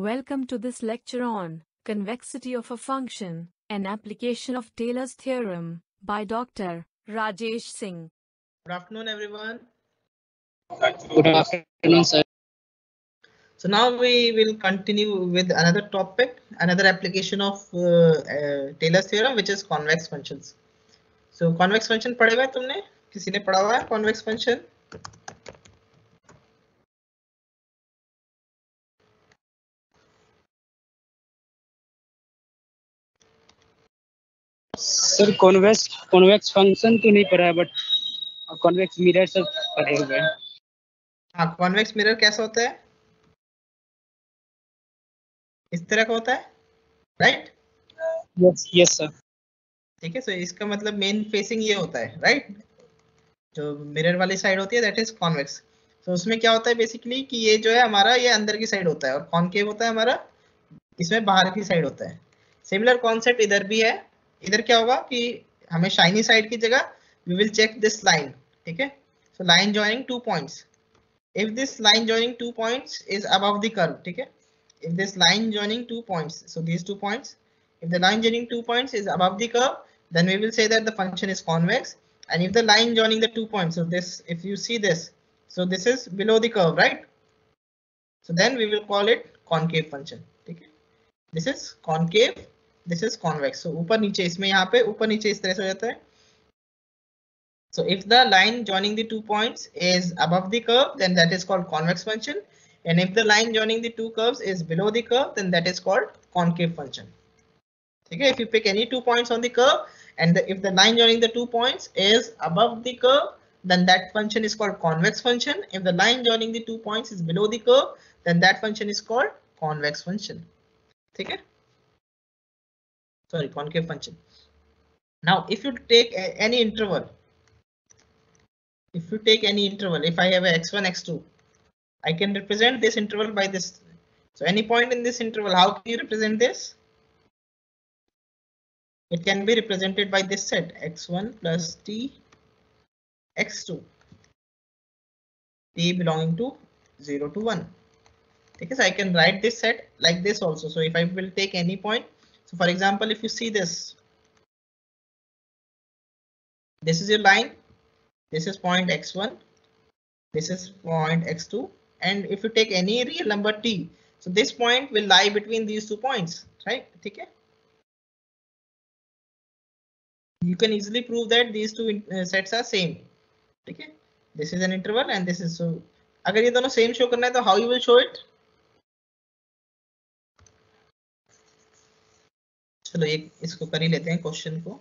Welcome to this lecture on convexity of a function, an application of Taylor's theorem by Dr. Rajesh Singh. Good afternoon, everyone. Good afternoon, sir. So now we will continue with another topic, another application of Taylor's theorem, which is convex functions. So convex function पढ़े हुए तुमने? किसी ने पढ़ा हुआ है convex function? Sir convex function तो नहीं पढ़ा है, बट कॉन्वेक्स मिरर सब पढ़े हुए हैं। हाँ, convex mirror कैसा होता है? इस तरह का होता है, राइट? Yes sir. ठीक है, सो इसका मतलब मेन फेसिंग ये होता है, राइट? जो मिरर वाली साइड होती है दैट इज कॉन्वेक्स। तो उसमें क्या होता है बेसिकली कि ये जो है हमारा ये अंदर की साइड होता है और कॉनकेव होता है हमारा इसमें बाहर की साइड होता है। सिमिलर कॉन्सेप्ट इधर भी है। इधर क्या होगा कि हमें शाइनी साइड की जगह we will check this line, ठीक है? So line joining two points, if this line joining two points is above the curve, ठीक है? if this line joining two points, so these 2 points, if the line joining 2 points is above the curve, then we will say that the function is convex. And if the line joining the 2 points, so this, if you see this, so this is below the curve, right? So then we will call it concave function, okay? This is concave, this is convex. So ऊपर नीचे इसमें यहाँ पे ऊपर नीचे इस तरह से हो जाता है. So if the line joining the 2 points is above the curve, then that is called convex function. And if the line joining the two curves is below the curve, then that is called concave function. Okay, if you pick any 2 points on the curve and if the line joining the 2 points is above the curve, then that function is called convex function. If the line joining the 2 points is below the curve, then that function is called convex function. Okay? Sorry, concave function. Now, if you take any interval, if I have a x1, x2, I can represent this interval by this. So any point in this interval, how can you represent this? It can be represented by this set x1 plus t x2, t belonging to 0 to 1. Okay, so I can write this set like this also. So if I will take any point, so for example, if you see this is your line, this is point x1, this is point x2, and if you take any real number t, so this point will lie between these 2 points, right? Okay. You can easily prove that these two sets are same. Okay, this is an interval and this is, so अगर ये दोनों same show करना है तो how you will show it? चलो एक इसको कर ही लेते हैं क्वेश्चन को.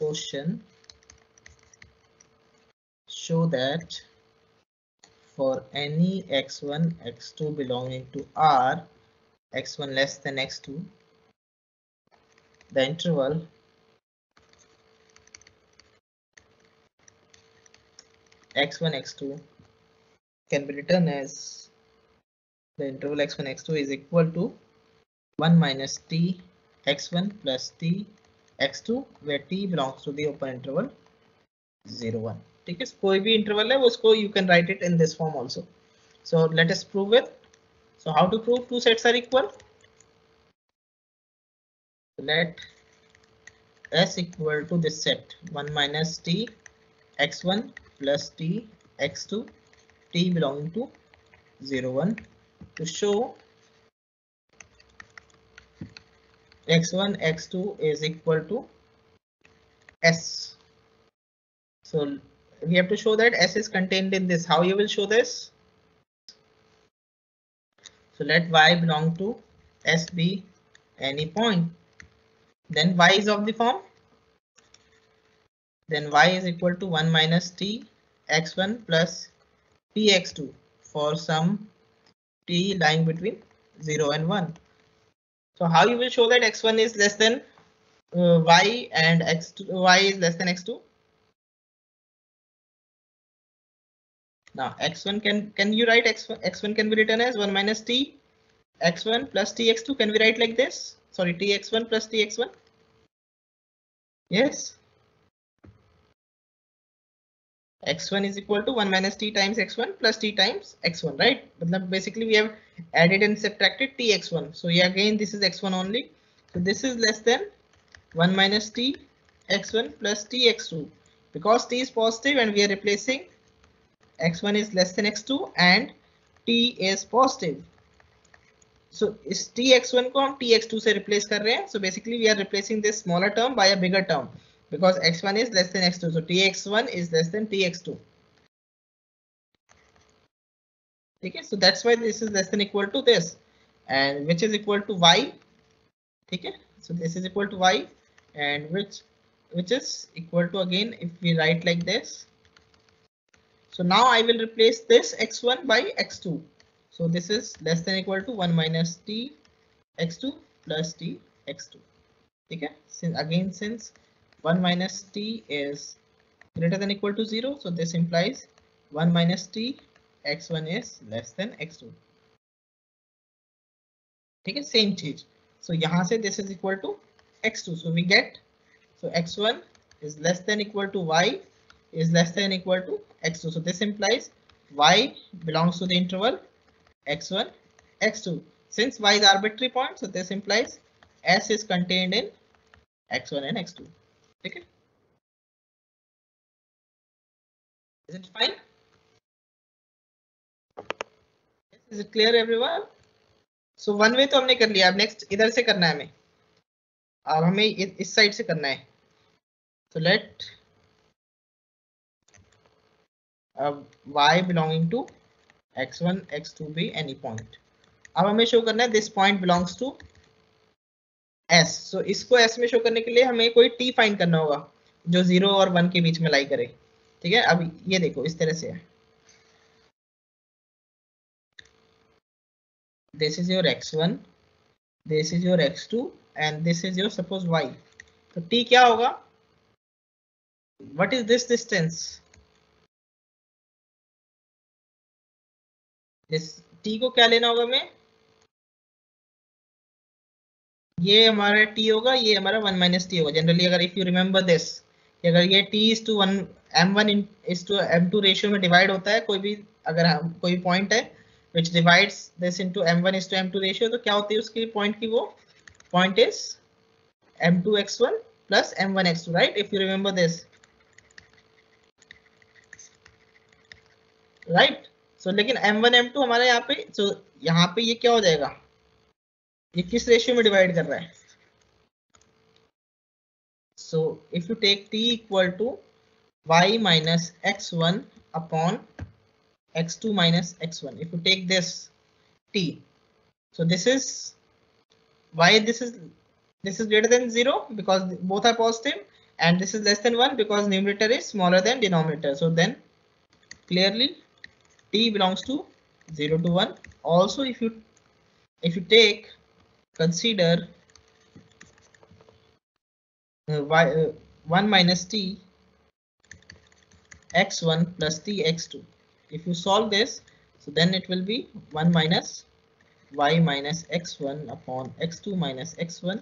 Question: show that for any x1, x2 belonging to R, x1 less than x2, the interval x1, x2 can be written as the interval x1, x2 is equal to 1 minus t x1 plus t x2, where t belongs to the open interval 0, 1. ठीक है, कोई भी interval है उसको you can write it in this form also. So let us prove it. So how to prove two sets are equal? Let S equal to this set 1 minus t x1 plus t x2, t belonging to 0, 1, to show x1 x2 is equal to S. So we have to show that S is contained in this. How you will show this? So let y belong to S be any point. Then y is of the form. Then y is equal to 1 minus t x1 plus t x2 for some t lying between 0 and 1. So how you will show that x1 is less than y and x2, y is less than x2? Now x1 can you write x1 can be written as 1 minus t x1 plus t x2. Can we write like this? Sorry, t x1 plus t x1. Yes. x1 is equal to 1 minus t times x1 plus t times x1, right? But basically we have added and subtracted t x1. So yeah, again this is x1 only. So this is less than 1 minus t x1 plus t x2. Because t is positive and we are replacing x1 is less than x2 and t is positive. So इस t x1 को हम t x2 से replace कर रहे हैं. So basically we are replacing this smaller term by a bigger term because x1 is less than x2. So t x1 is less than t x2. Okay, so that's why this is less than equal to this, and which is equal to y. Okay, so this is equal to y, and which is equal to, again if we write like this. So now I will replace this x1 by x2. So this is less than equal to 1 minus t x2 plus t x2. Okay, since 1 minus t is greater than equal to 0, so this implies 1 minus t x1 is less than x2. ठीक है, same चीज. So यहाँ से this is equal to x2. So we get, so x1 is less than equal to y is less than equal to x2. So this implies y belongs to the interval x1 x2. Since y is arbitrary point, so this implies s is contained in x1 and x2. Okay, is it fine? Is it clear everyone? So one way तो हमने कर लिया, अब next इधर से करना है हमें. अब हमें इस साइड से करना है. So let y belonging to x1 x2 be any point. अब हमें शो करना है this point belongs to s. So इसको s में शो करने के लिए हमें कोई t फाइंड करना होगा जो 0 और 1 के बीच में लाई करे. ठीक है, अब ये देखो इस तरह से है. This is your x1, this is your x2 and this is your suppose y. तो t क्या होगा? What is this distance? This t को क्या लेना होगा हमें? ये हमारा t होगा, ये हमारा 1 minus t होगा. जनरली अगर if you remember this, अगर ये t is to 1 m1 is to m2 ratio में डिवाइड होता है, कोई भी अगर कोई पॉइंट है which divides this into m1 is to m2 ratio, तो क्या होती है उसकी पॉइंट की? वो point is m2 x1 plus m1 x2, right? If you remember this, right? So लेकिन m1 m2 हमारा यहाँ पे, so यहाँ पे ये क्या हो जाएगा? ये किस रेशियो में डिवाइड कर रहा है? So if you take t equal to y minus x1 upon x2 minus x1, if you take this t, so this is why this is greater than 0 because both are positive, and this is less than 1 because numerator is smaller than denominator. So then clearly t belongs to 0 to 1. Also if you take consider 1 minus t x1 plus t x2, if you solve this, so then it will be 1 minus y minus x1 upon x2 minus x1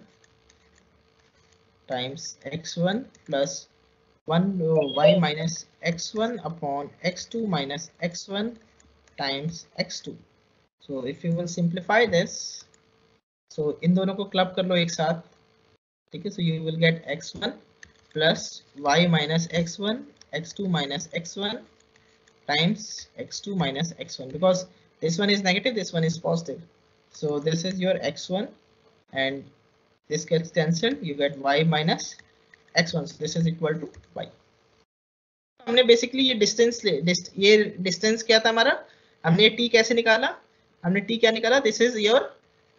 times x1 plus 1 y minus x1 upon x2 minus x1 times x2. So if you will simplify this, so इन दोनों को club कर लो एक साथ. ठीक है, so you will get x1 plus y minus x1 x2 minus x1 times x2 minus x1, because this one is negative, this one is positive. So this is your x1 and this gets cancelled, you get y minus x1. So this is equal to y. हमने basically ये distance क्या था हमारा? हमने t कैसे निकाला? हमने t क्या निकाला? This is your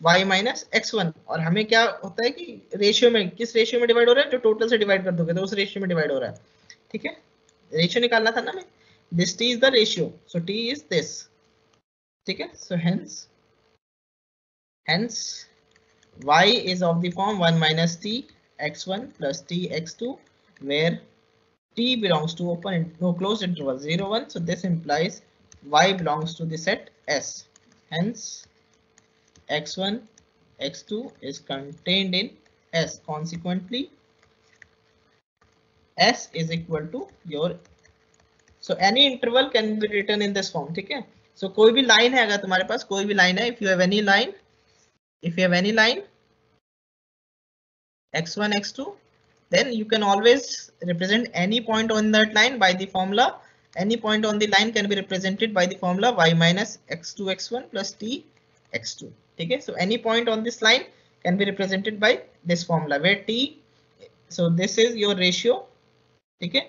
y minus x1, और हमें क्या होता है कि रेशियो में, किस रेशियो में डिवाइड हो रहा है? जो टोटल से डिवाइड कर दोगे तो उस रेशियो में डिवाइड हो रहा है. ठीक है, रेशियो निकालना था ना हमें. This t is the ratio, so t is this. ठीक है, so hence y is of the form 1 minus t x1 plus t x2, where t belongs to open no closed interval 0 1. So this implies y belongs to the set S. Hence x1 x2 is contained in S. Consequently S is equal to your So any interval can be written in this form. ठीक है, so कोई भी line है, अगर तुम्हारे पास कोई भी line है, if you have any line x1 x2, then you can always represent any point on that line by the formula. Any point on the line can be represented by the formula y minus x2 x1 plus t x2. ठीक है, so any point on this line can be represented by this formula where t, so this is your ratio. ठीक है,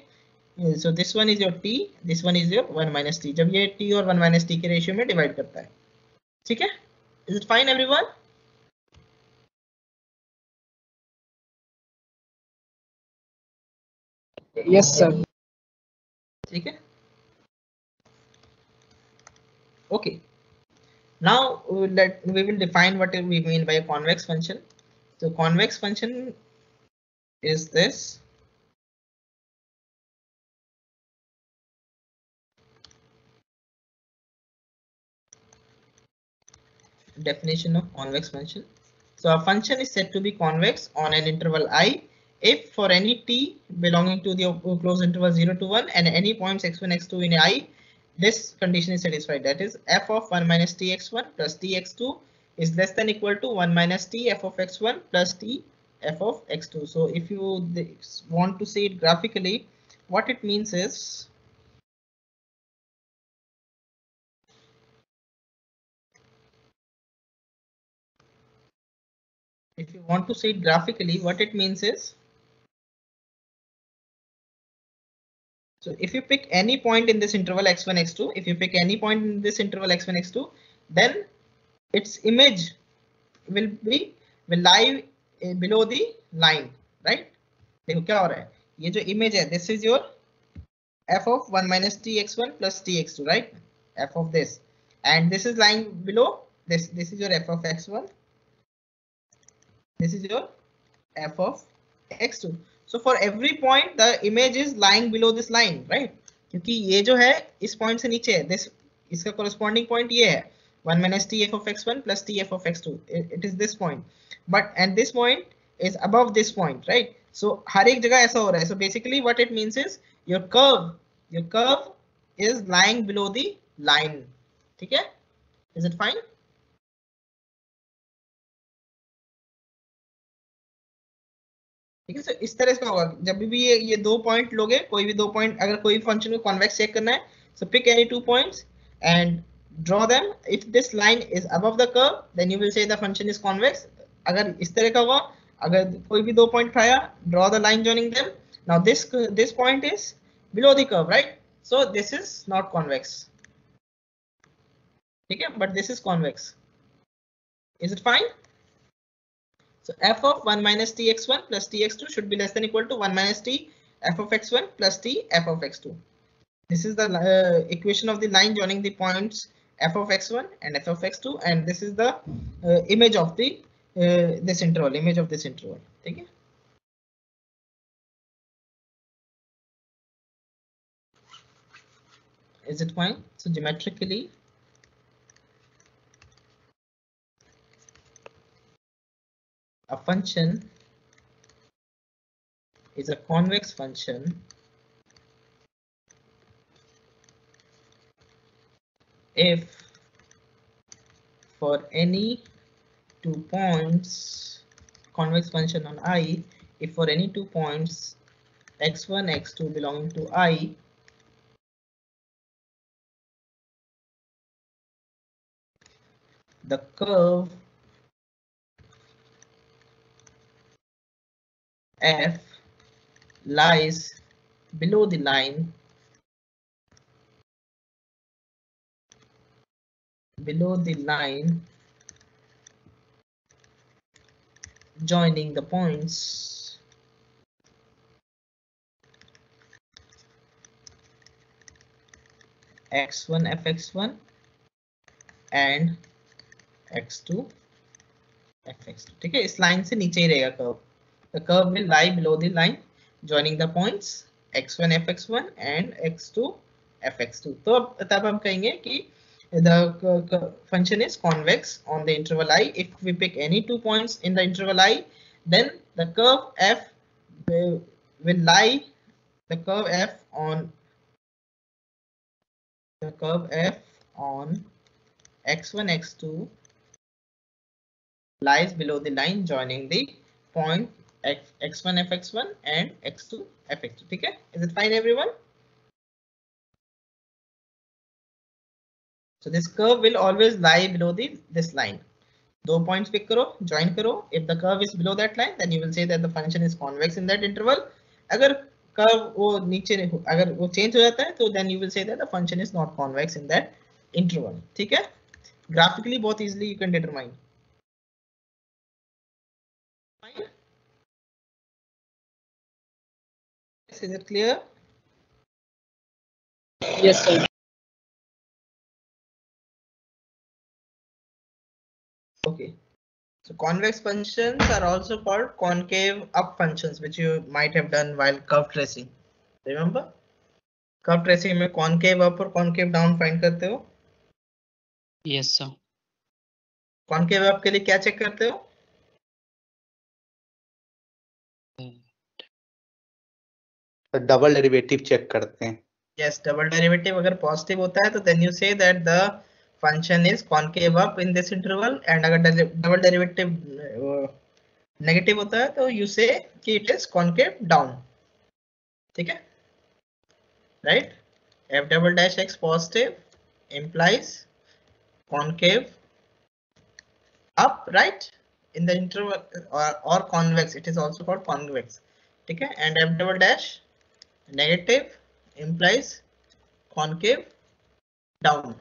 so this one is your t, this one is your 1 minus t. जब ये t और 1 minus t के ratio में divide करता है. ठीक है, is it fine everyone? Yes sir. ठीक है, okay. Now we will define what we mean by a convex function. So convex function is this. Definition of convex function. So a function is said to be convex on an interval I if for any t belonging to the closed interval 0 to 1 and any points x1 x2 in I, this condition is satisfied. That is f of 1 minus t x1 plus t x2 is less than equal to 1 minus t f of x1 plus t f of x2. So if you want to see it graphically, what it means is, if you want to see it graphically, what it means is, so if you pick any point in this interval x1 x2, if you pick any point in this interval x1 x2, then its image will lie below the line, right? देखो क्या हो रहा है, ये जो image है, this is your f of 1 minus t x1 plus t x2, right? F of this, and this is lying below this. This is your f of x1. This is your f of x2. So for every point the image is lying below this line, right? क्योंकि ये जो है इस point से नीचे है, this इसका corresponding point ये है 1 minus t f of x1 plus t f of x2. It is this point, but and this point is above this point, right? So हर एक जगह ऐसा हो रहा है. So basically what it means is your curve is lying below the line. ठीक है? Is it fine? ठीक है, सर इस तरह से होगा. जब भी ये दो पॉइंट लोगे, कोई भी दो पॉइंट, अगर कोई फंक्शन को कॉन्वेक्स चेक करना है, so pick any two points and draw them. If this line is above the curve, then you will say the function is convex. अगर इस तरह का होगा, अगर कोई भी दो पॉइंट उठाया, draw the line joining them. Now this point is below the curve, right? So this is not convex. ठीक है, but this is convex. Is it fine? So f of 1 minus t x1 plus t x2 should be less than equal to 1 minus t f of x1 plus t f of x2. This is the equation of the line joining the points f of x1 and f of x2, and this is the image of the this interval, image of this interval. Okay. Is it fine? So geometrically, a function is a convex function if for any 2 points, convex function on I, if for any 2 points x1 x2 belonging to I, the curve f lies below the line joining the points x1 fx1 and x2 fx2. ठीक है, इस line से नीचे ही रहेगा curve. The curve will lie below the line joining the points x1 fx1 and x2 fx2. तो तब हम कहेंगे कि the function is convex on the interval I. If we pick any 2 points in the interval I, then the curve f will lie on the curve f on x1 x2 lies below the line joining the point x1 fx1 and x2 fx2. ठीक है? Is it fine everyone? So this curve will always lie below this line. 2 points pick करो, join करो. If the curve is below that line, then you will say that the function is convex in that interval. अगर curve वो नीचे अगर वो change हो जाता है, तो then you will say that the function is not convex in that interval. ठीक है? Graphically बहुत easily you can determine. Fine. Is it clear? Yes, sir. Okay. So convex functions are also called concave up functions, which you might have done while curve tracing. Remember? Curve tracing में concave up और concave down find करते हो? Yes, sir. Concave up के लिए क्या check करते हो? Double derivative check करते हैं. Yes, double derivative अगर positive होता है तो then you say that the function is concave up in this interval, and अगर double derivative negative होता है तो you say कि it is concave down. ठीक है? Right? F double dash x positive implies concave up, right? In the interval or convex, it is also called convex. ठीक है? And F double dash negative implies concave down.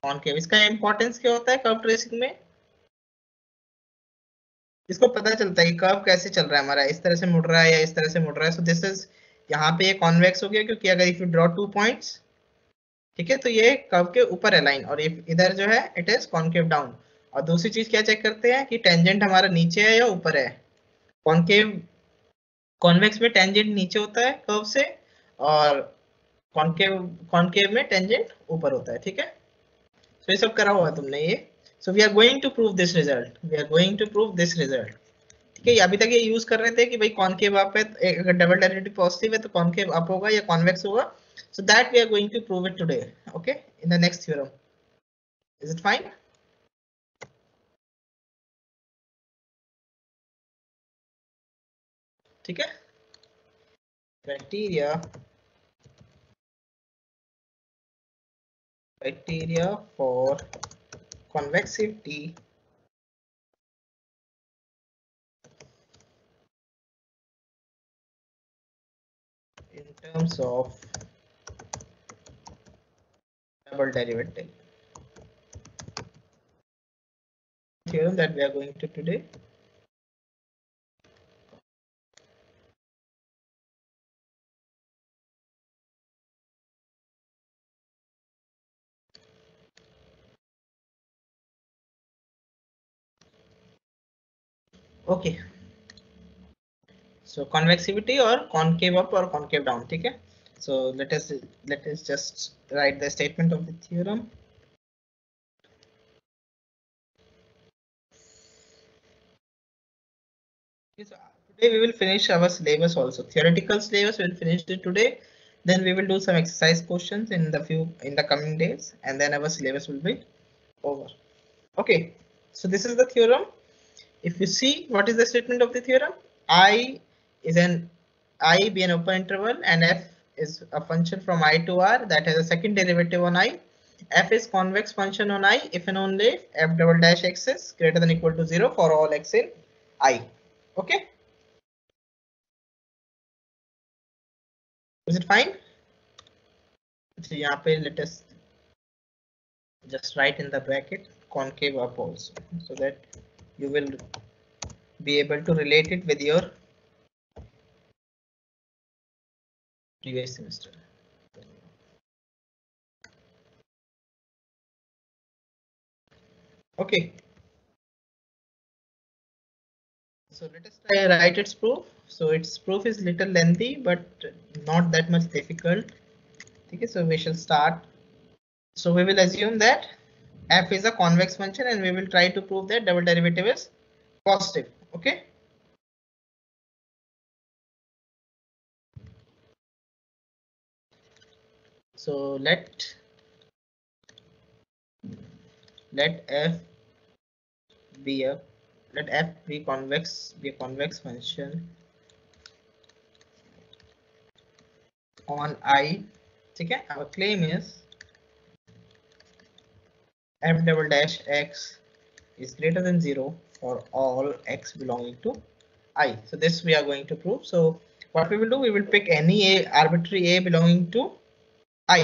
Concave, इसका importance क्या होता है curve tracing में? इसको पता चलता है कि कर्व कैसे चल रहा है हमारा, इस तरह से मुड़ रहा है या इस तरह से मुड़ रहा है. सो दिस इज, यहाँ पे ये कॉन्वेक्स हो गया क्योंकि अगर इफ यू ड्रॉ 2 पॉइंट्स, ठीक है, तो ये कर्व के ऊपर है लाइन, और इधर जो है इट इज कॉन्केव डाउन. और दूसरी चीज क्या चेक करते हैं कि टेंजेंट हमारा नीचे है या ऊपर है. कॉन्केव कॉन्वेक्स में टेंजेंट नीचे होता है कर्व से, और कॉन्केव में टेंजेंट ऊपर होता है. ठीक है, तो ये सब करा हुआ है तुमने ये. So we are going to prove this result, we are going to prove this result. ठीक है, अभी तक ये यूज कर रहे थे कि भाई कॉन्केव अप है, अगर डबल डेरिवेटिव पॉजिटिव है तो कॉन्केव अप होगा या कॉन्वेक्स होगा. So that we are going to prove it today, okay, in the next theorem. Is it fine? ठीक है. criteria for convexity in terms of double derivative theorem that we are going to today. Okay, so convexity or concave up or concave down. ठीक है, so let us just write the statement of the theorem. Okay, so today we will finish our syllabus also. Theoretical syllabus we will finish it today. Then we will do some exercise questions in the coming days, and then our syllabus will be over. Okay, so this is the theorem. If you see, what is the statement of the theorem? I be an open interval, and f is a function from I to R that has a second derivative on I. F is convex function on I if and only if f double dash x is greater than or equal to 0 for all x in I. Okay, is it fine? So यहाँ पे let us just write in the bracket concave up also, so that you will be able to relate it with your previous semester. Okay, so let us try write its proof. So its proof is little lengthy but not that much difficult. Okay, so we shall start. So we will assume that f is a convex function, and we will try to prove that double derivative is positive. Okay, so let let f be a let f be a convex function on I. ठीक है, our claim is f double dash x is greater than 0 for all x belonging to I. So this we are going to prove. So what we will do, we will pick any arbitrary a belonging to I.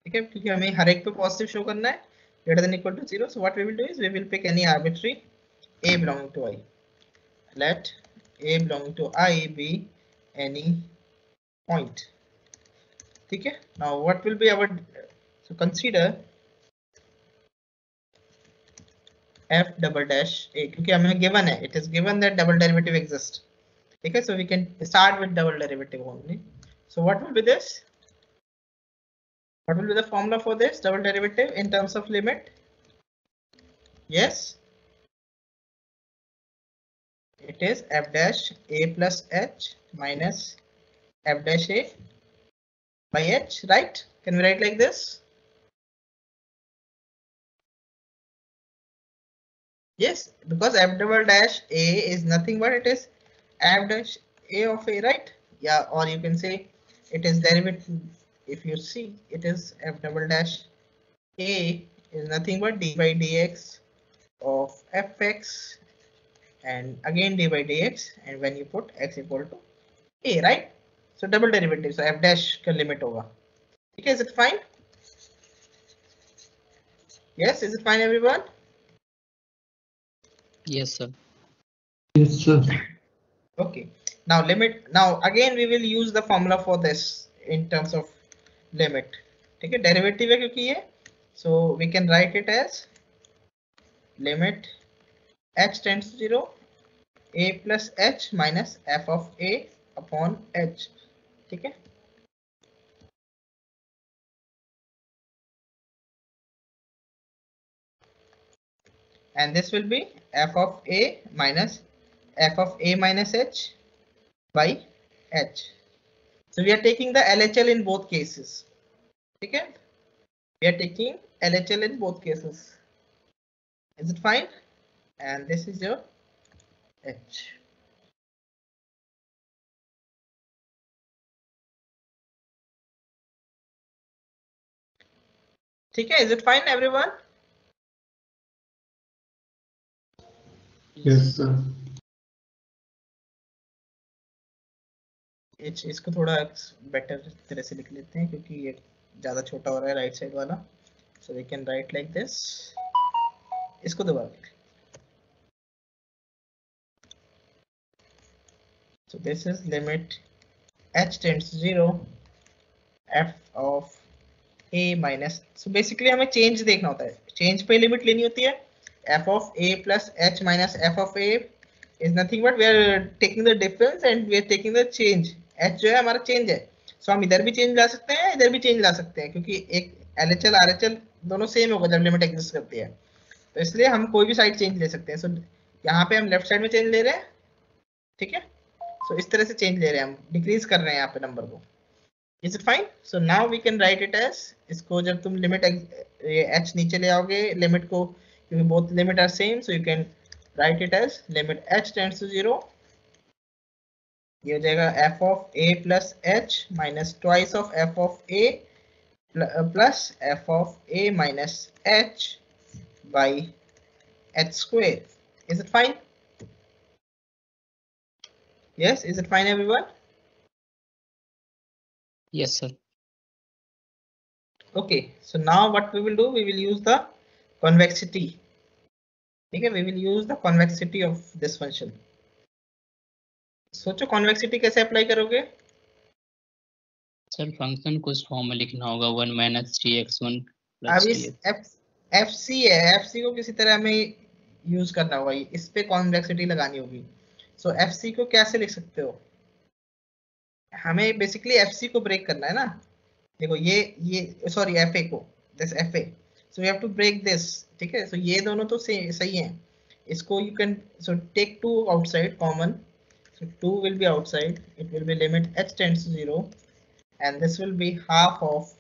ठीक है, क्योंकि हमें हर एक पे positive show करना है, greater than equal to 0. So what we will do is we will pick any arbitrary a belonging to I. Let a belonging to I be any point. ठीक है, now what will be our, so consider f double dash a, क्योंकि हमें given है, it is given that double derivative exists. ठीक है, so we can start with double derivative only. So what will be this? What will be the formula for this double derivative in terms of limit? Yes, it is f dash a plus h minus f dash a by h, right? Can we write like this? Yes, because f double dash a is nothing but it is f dash a of a, right? Yeah, or you can say it is derivative. If you see, it is f double dash a is nothing but d by dx of fx and again d by dx, and when you put x equal to a, right? So double derivative, so f dash का limit होगा. Okay, is it fine? Yes, is it fine, everyone? Yes, sir. Yes, sir. Okay, now limit. Now again we will use the formula for this in terms of limit. ठीक है, derivative है क्योंकि ये, so we can write it as limit h tends to 0 a plus h minus f of a upon h. ठीक है, and this will be f of a minus f of a minus h by h. So we are taking the LHL in both cases. ठीक है, we are taking LHL in both cases. Is it fine? And this is your h. ठीक है, is it fine, everyone? Yes, sir. इसको थोड़ा better तरह से लिख लेते हैं क्योंकि ये ज्यादा छोटा हो रहा है राइट साइड वाला. So we can write like this. इसको दोबारा लिख. So this is limit h tends to 0 f of a minus. So basically हमें change देखना होता है, change पे लिमिट लेनी होती है. f of a plus h minus f of a is nothing but we are taking the difference and we are taking the change. h जो है हमारा change है, so हम इधर भी change ला सकते हैं, इधर भी change ला सकते हैं, क्योंकि एक LHL RHL दोनों सेम होगा जब लिमिट एग्जिस्ट करती है, तो इसलिए हम कोई भी साइड चेंज ले सकते हैं. सो यहाँ पे हम लेफ्ट साइड में चेंज ले रहे हैं. ठीक है, सो इस तरह से चेंज ले रहे हैं, हम डिक्रीज कर रहे हैं यहाँ पे नंबर को. Is it fine? So now we can write it as, इसको जब तुम लिमिट h नीचे ले आओगे लिमिट को, क्योंकि both limit are same, so you can write it as limit h tends to 0. ये हो जाएगा f of a plus h minus twice of f of a plus f of a minus h by h square. Is it fine? Yes, is it fine, everyone? Yes, sir. Okay, so now what we will do, we will use the convexity. ठीक है, we will use the convexity of this function. सोचो convexity कैसे apply करोगे? Sir function को उस form में लिखना होगा 1 माइनस 3x1 अब प्लस इस fc है, fc को किसी तरह हमें यूज करना होगा, इस पे convexity लगानी होगी. So fc को कैसे लिख सकते हो? हमें बेसिकली fc को ब्रेक करना है ना. देखो ये सॉरी fa को, this fa, so we have to break this. ठीक है, so ये दोनों तो सही हैं, इसको you can so take 2 outside common, so 2 will be outside, it will be limit h tends to 0 and this will be half of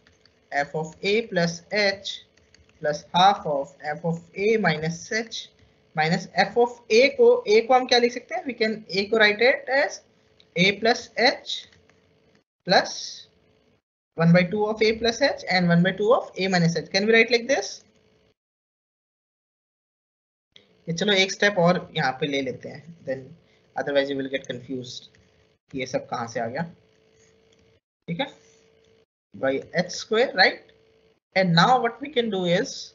f of a plus h plus half of F of A minus H minus F of A को हम क्या लिख सकते हैं, we can a को write it as a plus h plus 1 by 2 of a plus h and 1 by 2 of a minus h. Can we write like this? ये चलो एक स्टेप और यहाँ पे ले लेते हैं, then otherwise you will get confused ये सब कहाँ से आ गया, ठीक है, by h square, right? And now what we can do is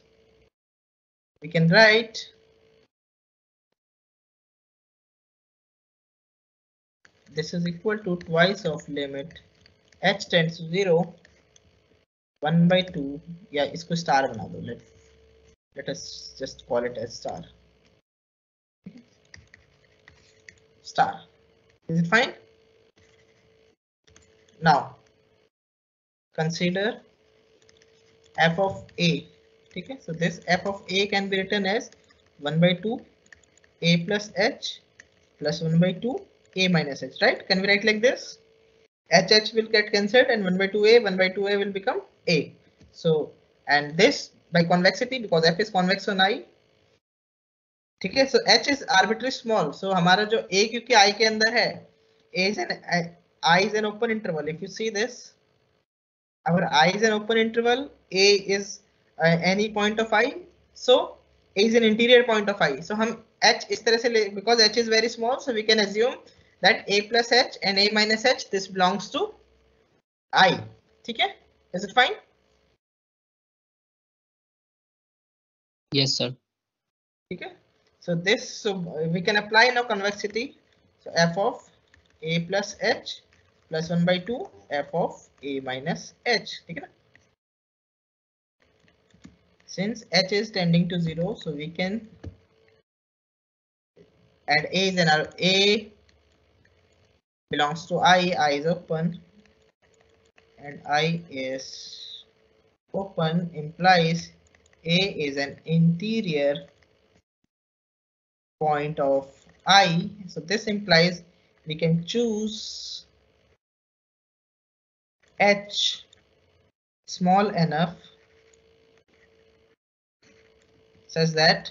we can write this is equal to twice of limit h tends to 0 1 by 2 या इसको star बना दो, let us just call it as star. Star. Is it fine? Now consider f of a, ठीक है, so this f of a can be written as 1 by 2 a plus h plus 1 by 2 a minus h, right? Can we write like this? H will get cancelled and 1 by 2a will become a. So and this by convexity because f is convex on I, ठीक है, so h is arbitrary small, so हमारा जो a क्योंकि I के अंदर है, a is an I is an open interval. If you see this, our I is an open interval, a is any point of I, so a is an interior point of I. So हम h इस तरह से ले, because h is very small, so we can assume that a plus h and a minus h this belongs to I, ठीक है, is it fine? Yes, sir. ठीक है, so this, so we can apply now convexity, so f of a plus h plus 1 by 2 f of a minus h, ठीक है ना, since h is tending to 0, so we can add a is an a belongs to I is open and I is open implies a is an interior point of I, so this implies we can choose h small enough such that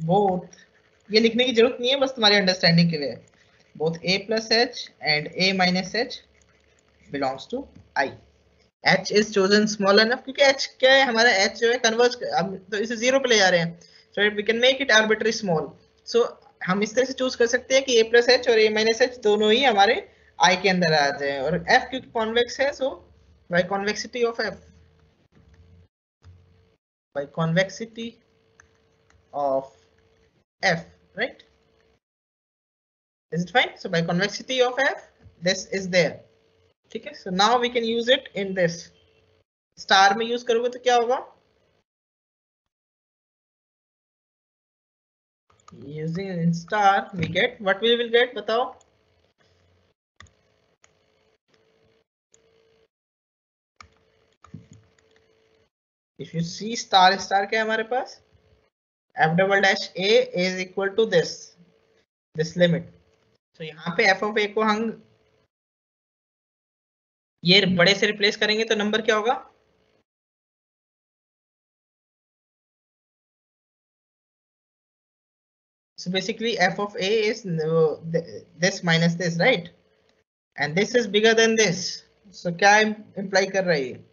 both, ये लिखने की जरूरत नहीं है, बस तुम्हारी understanding के लिए, both a plus h and a minus h belongs to I. h is chosen small enough क्योंकि h क्या है, हमारा h जो है कन्वर्ज, अब तो इसे 0 पे ले जा रहे हैं, so we can make it arbitrary small. So हम इस तरह से चूज कर सकते हैं कि a plus h और a minus h दोनों ही हमारे I के अंदर आ जाए, और f क्योंकि कॉन्वेक्स है, so by convexity of f, by convexity of f, right? Is it fine? So by convexity of f this is there, ठीक है, so now we can use it in this. Star में use करोगे तो क्या होगा, using in star we get what we will get, बताओ, if you see star क्या है हमारे पास, f double dash a is equal to this limit. तो यहाँ पे f of a को हम ये बड़े से रिप्लेस करेंगे तो नंबर क्या होगा, so basically f of a is this minus this, right? And this is bigger than this, so क्या imply कर रहा है,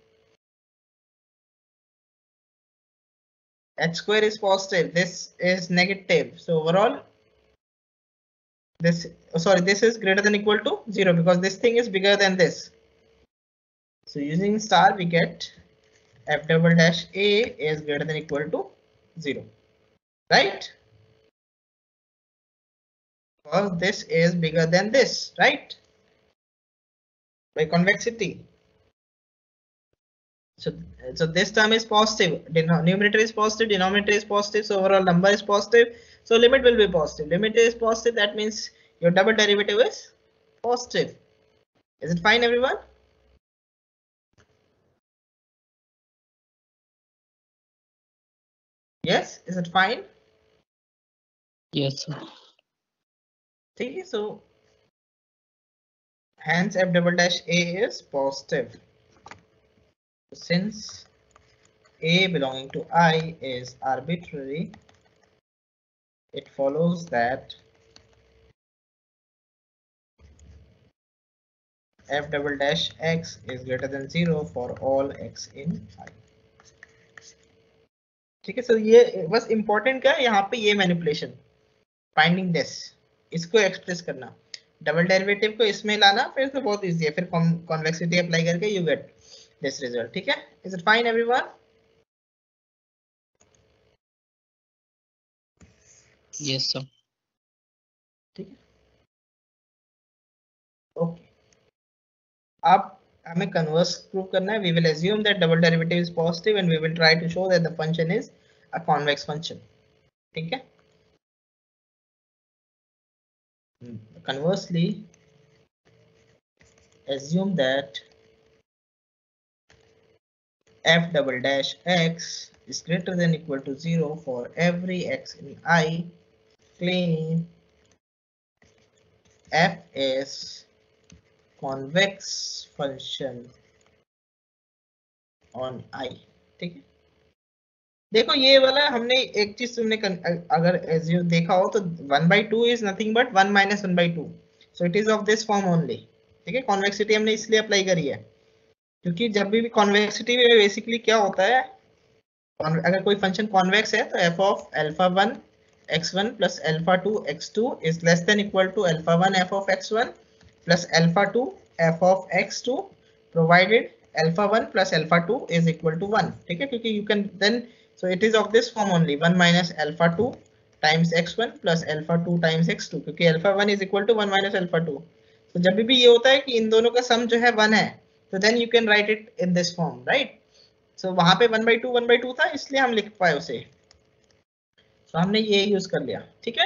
h square is positive, this is negative, so overall this, sorry, this is greater than equal to 0 because this thing is bigger than this. So using star we get f double dash a is greater than equal to 0, right? Because this is bigger than this, right? By convexity. So this term is positive, numerator is positive, denominator is positive, so overall number is positive, so limit will be positive. Limit is positive, that means your double derivative is positive. Is it fine, everyone? Yes, is it fine? Yes, sir. Okay, so hence f double dash a is positive. Since A belonging to I is arbitrary, it follows that f double dash x is greater than 0 for all x in I. ठीक है sir, ये बस important क्या है यहाँ पे, ये manipulation finding this, इसको एक्सप्रेस करना, डबल डेरिवेटिव को इसमें लाना, फिर तो बहुत इजी है, फिर कॉन्वेक्सिटी अप्लाई करके यू गेट दिस रिजल्ट. ठीक है, is it fine everyone? Yes sir. ठीक है, ओके. अब हमें कन्वर्स प्रूव करना है. We will assume that double derivative is positive and we will try to show that the function is a convex function. ठीक है, conversely assume that f double dash x is greater than equal to 0 for every x in I. Claim f is convex function on I. ठीक है, देखो ये वाला हमने एक चीज तुमने अगर एज यू देखा हो तो 1/2 is nothing but 1 minus 1/2, so it is of this form only. ठीक है, कॉन्वेक्सिटी हमने इसलिए अप्लाई करी है क्योंकि जब भी कॉन्वेक्सिटी में बेसिकली क्या होता है, अगर कोई फंक्शन कॉन्वेक्स है तो f of alpha1 x1 plus alpha2 x2 is less than equal to alpha1 f of x1 plus alpha2 f of x2 provided alpha1 plus alpha2 is equal to 1. ठीक है, क्योंकि you can then, so it is of this form only, 1 minus alpha2 times x1 plus alpha2 times x2, क्योंकि alpha1 is equal to 1 minus alpha2. तो जब भी ये होता है कि इन दोनों का सम जो है 1 है, तो then you can write it in this form, right? So वहां पे 1/2 था, इसलिए हम लिख पाए उसे, तो हमने ये यूज कर लिया. ठीक है,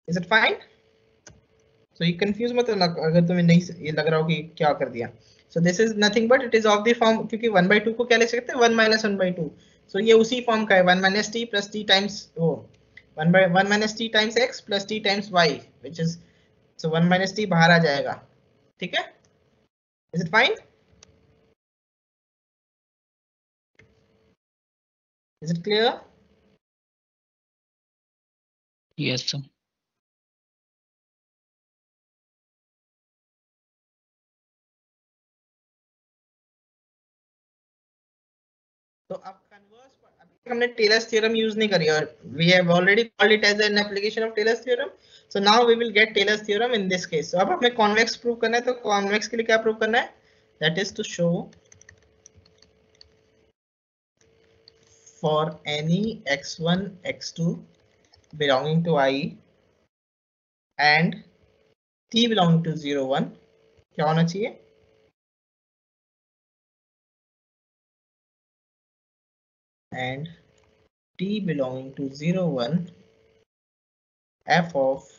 is it fine? So you confuse मत होना अगर तुम्हें नहीं ये लग रहा हो कि क्या कर दिया. So this is nothing but it is of the form, क्योंकि 1/2 को क्या लिख सकते हैं, 1 minus 1/2. So ये उसी फॉर्म का है, 1 minus t plus t times 1 minus t times x plus t times y, which is, so 1 minus t बाहर आ जाएगा. ठीक है, is it fine? Is it clear? Yes sir. तो अब कन्वर्स, अभी हमने टेलर्स थ्योरम यूज नहीं करी, और we have already called it as an application of Taylor's theorem. So now we will get Taylor's theorem in this case. So अब हमें convex prove करना है, तो convex के लिए क्या प्रूव करना है? That is to show for any x1 x2 belonging to I and t belonging to 0 1, क्या होना चाहिए? And t belonging to 0 1, f of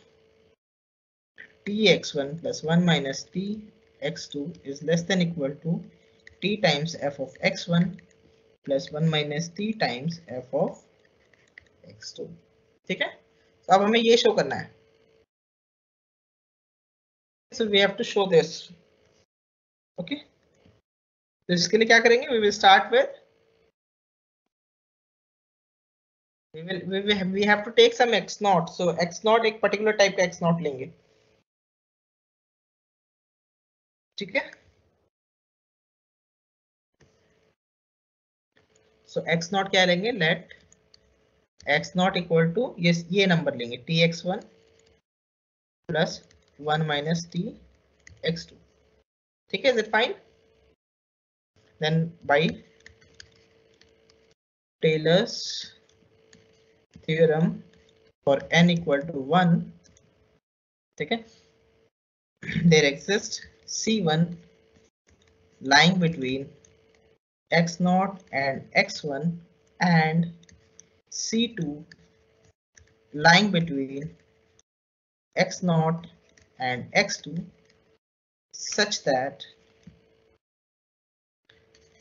tx1 plus 1 minus tx2 is less than equal to t times f of x1 plus 1 minus t times f of x2. ठीक है, तो अब हमें ये show करना है. So we have to show this. Okay, तो इसके लिए क्या करेंगे? We will start with, we have to take some x naught. So x naught एक particular type का x naught लेंगे. ठीक है, so x naught क्या लेंगे? Let x naught equal to ये नंबर लेंगे, tx1 plus 1 minus tx2. ठीक है, is it fine? Then by Taylor's theorem for n equal to 1, ठीक है, there exists C1 lying between x0 and x1 and C2 lying between x0 and x2 such that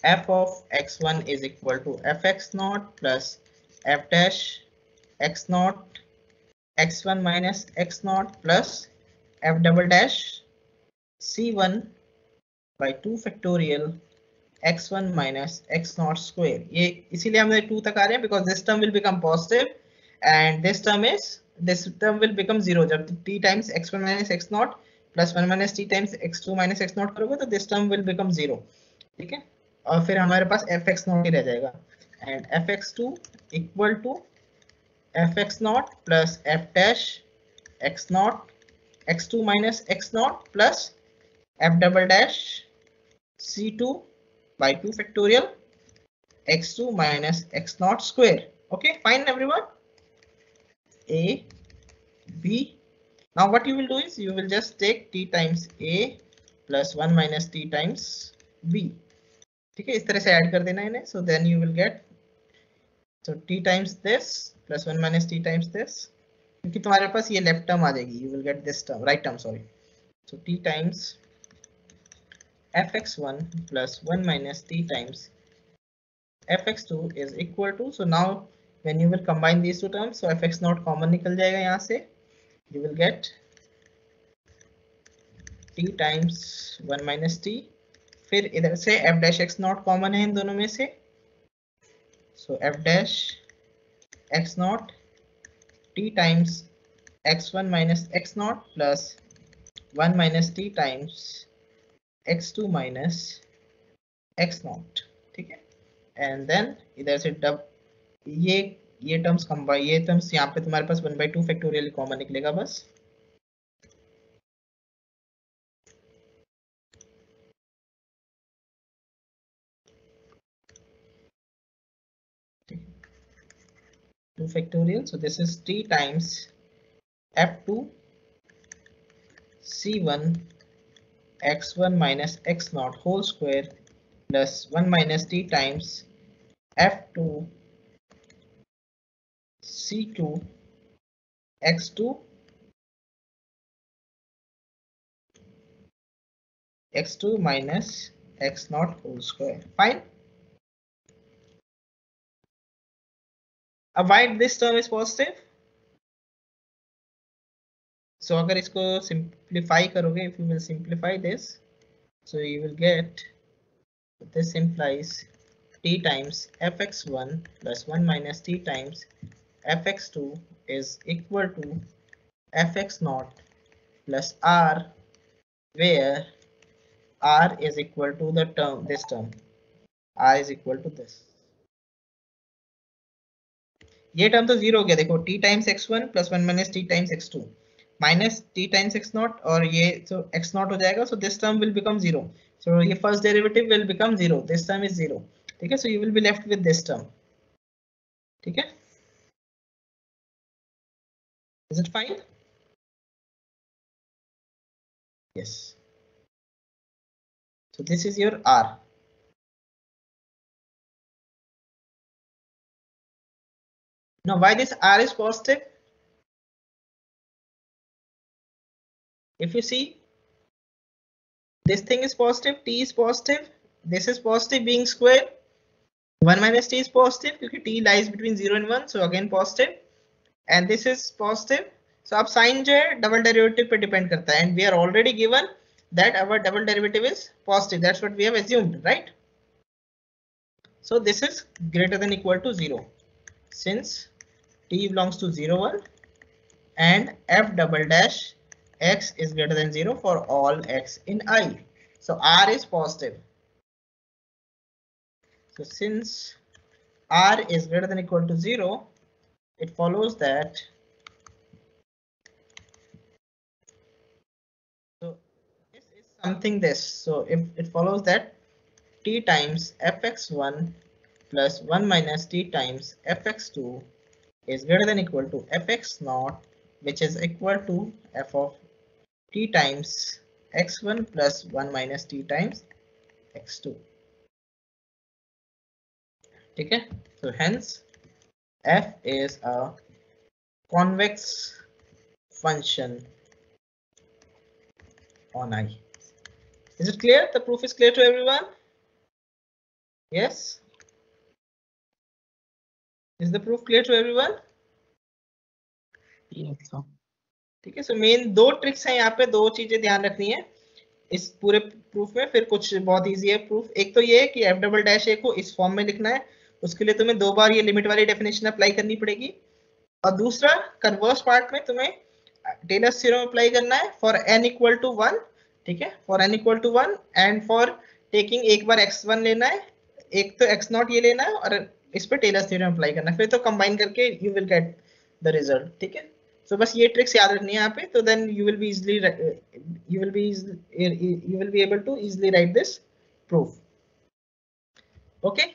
f of x1 is equal to fx0 plus f dash x0 x1 minus x0 plus f double dash c1 by 2 factorial x1 minus x0 square. ये इसीलिए हमने 2 तक आ रहे हैं because this term will become positive and this term will become 0 जब t times x1 minus x0 plus 1 minus t times x2 minus x0 करोगे तो this term will become 0. ठीक है, और फिर हमारे पास fx0 ही रह जाएगा and fx2 equal to fx0 plus f dash x0 x2 minus x0 plus f double dash c2 by 2 factorial x2 minus x0 square. Okay, fine everyone. A, B. Now what you will do is you will just take t times A plus 1 minus t times B. ठीक है, इस तरह से add कर देना इन्हें. So then you will get so t times this plus 1 minus t times this. क्योंकि तुम्हारे पास ये लेफ्ट टर्म आ जाएगी. You will get this term, right term, sorry. So t times fx1 plus 1 minus t times fx2 is equal to, so now when you will combine these two terms, so fx0 common निकल जाएगा यहाँ से, you will get t times 1 minus t, फिर इधर से f dash x0 common है इन दोनों में से, so f dash x0 t times x1 minus x0 plus 1 minus t times x2 minus x0. ठीक है, एंड देन इधर से डब ये टर्म्स कंबाइन, ये टर्म्स यहाँ पे तुम्हारे पास 1/2 फैक्टोरियल कॉमन निकलेगा बस. Two factorial, so this is t times f2 c1 x1 minus x0 whole square plus 1 minus t times f2 c2 x2 minus x0 whole square. Fine. Why this term is positive? So अगर इसको simplify करोगे, if you will simplify this, so you will get, this implies t times fx1 plus 1 minus t times fx2 is equal to fx0 plus r, where r is equal to the term, this term, r is equal to this. ये term तो zero हो गया, देखो t times x1 plus 1 minus t times x2 minus t times x0, और ये so x0 हो जाएगा, so this term will become 0. So ये first derivative will become 0, this term is 0. ठीक है, so you will be left with this term. ठीक है, is it fine? Yes. So this is your r. Now why this r is positive? If you see, this thing is positive, t is positive, this is positive being square, 1 minus t is positive क्योंकि t lies between 0 and 1, so again positive, and this is positive. So अब sign जो है double derivative पे depend करता है, and we are already given that our double derivative is positive. That's what we have assumed, right? So this is greater than equal to 0 since t belongs to 0 1 and f double dash x is greater than 0 for all x in I. So r is positive. So since r is greater than equal to 0, it follows that this is something this. So if it follows that t times fx1 plus 1 minus t times fx2 is greater than equal to fx0, which is equal to f of t times x1 plus 1 minus t times x2. ठीक है, so hence f is a convex function on I. Is it clear? The proof is clear to everyone? Yes. Is the proof clear to everyone? Yes, sir. ठीक है, so main दो tricks हैं यहाँ पे, दो चीजें ध्यान रखनी है. इस पूरे प्रूफ में, फिर कुछ बहुत इजी है प्रूफ। एक तो ये है कि एफ डबल डैश ए को इस फॉर्म में लिखना है, उसके लिए तुम्हें 2 बार ये लिमिट वाली डेफिनेशन अप्लाई करनी पड़ेगी। और दूसरा कन्वर्स पार्ट में तुम्हें टेलर्स थ्योरम अप्लाई करना है फॉर n इक्वल टू 1, ठीक है, for n equal to 1 and for taking एक बार x1 लेना है, एक तो x0 ये लेना है और इस पे टेलर्स थ्योरम अप्लाई करना है, फिर तो कंबाइन करके you will get the result, ठीक है। सो बस ये ट्रिक्स याद रखनी है यहाँ पे, तो then you will be easily you will be able to easily write this proof. Okay.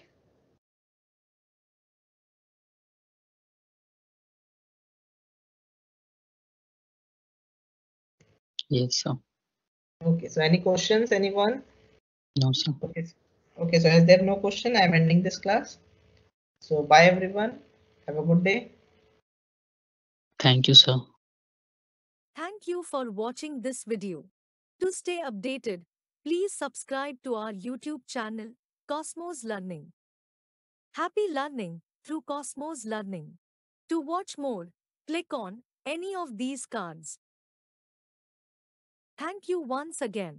Yes, sir. Okay, so any questions, anyone? No, sir. Okay. Okay, so as there no question, I am ending this class. So bye everyone. Have a good day. Thank you, sir. Thank you for watching this video. To stay updated, please subscribe to our YouTube channel, Cosmos Learning. Happy learning through Cosmos Learning. To watch more, click on any of these cards. Thank you once again.